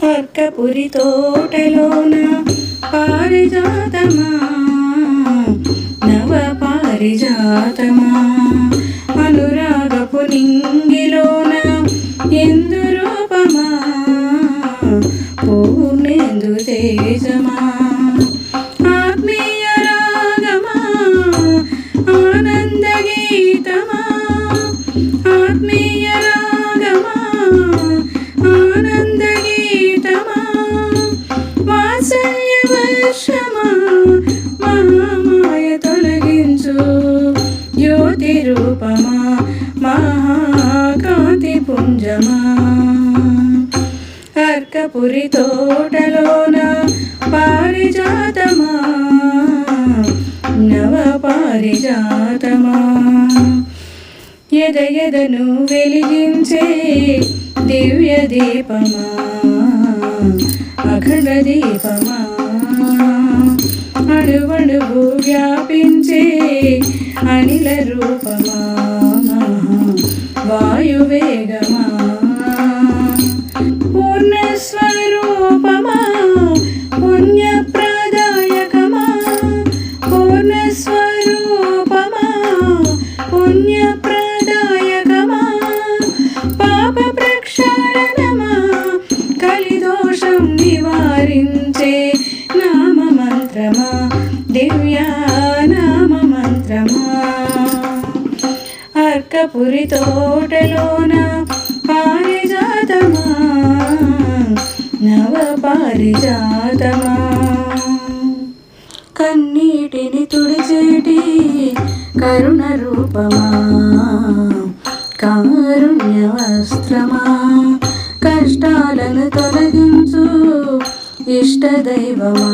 అర్కపురి తోటలోన పారిజాతమా, నవ పారిజాతమా, అనురాగపు నింగిలోన ఎందు రూపమా, పూర్ణేందు తేజమా, ఆత్మీయ రాగమా, ఆనంద గీతమా, ఆత్మీయ రాగమా, ఆనంద గీతమా, వాత్సల్య వర్షమా, మహామాయ తొలగించు జ్యోతి రూపమా, మహాకాంతి పుంజమా. అర్కపురి తోటలోన పారిజాతమా, నవ పారిజాతమా, ఎదను వెలిగించే దివ్య దీపమా, అఖండ దీపమా, అణువణువు వ్యాపించే అనిల రూపమా, వాయువేగమా, పూర్ణస్వరూపమా, పుణ్యప్రదాయకమా, పూర్ణస్వరూపమా, పుణ్యప్రదాయకమా, పాప ప్రక్షాళనమా, కలిదోషం నివారించే నామమంత్రమా, దివ్య నామమంత్రమా. అర్కపురి తోటలోన పారిజాతమా, నవ పారిజాతమా, కన్నీటిని తుడిచేటి కరుణ రూపమా, కారుణ్య వస్త్రమా, కష్టాలను తొలగించు ఇష్ట దైవమా,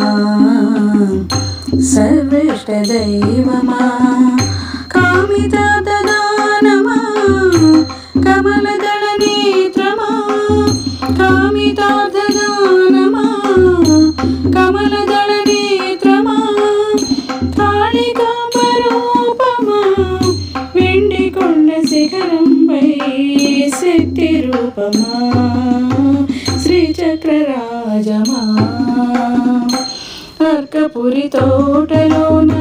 సర్వేష్ట దైవమా, కామిత దదానమా, కమలదళ నేత్రమా, కామితార్థదానమా, కమలదళ నేత్రమా, కాళికాంబరూపమా, వెండి కొండ శిఖరంపై శక్తి రూపమా, శ్రీచక్రరాజమా. అర్కపురి తోటలోన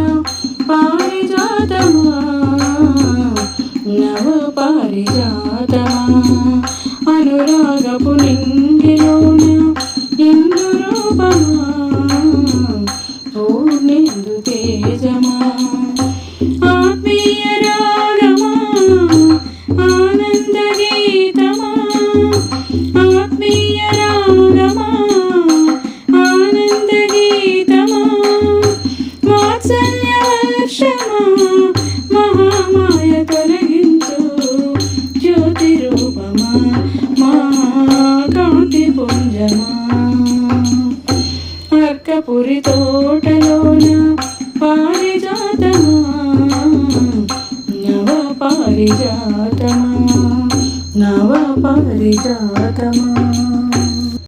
పారిజాతమా, నవ పారిజాతమా, అనురాగపు నింగిలోన ఎందు రూపమా, పూర్ణేందు తేజమా, ఆత్మీయ రాగమా, ఆనంద గీతమా, ఆత్మీయ రాగమా, ఆనంద గీతమా, వాత్సల్య వర్షమా, మహామాయ తొలగించు జ్యోతి రూపమా, మహాకాంతి పుంజమా. అర్కపురి తోటలోన పారిజాతమా, నవ పారిజాతమా, నవ పారిజాతమా.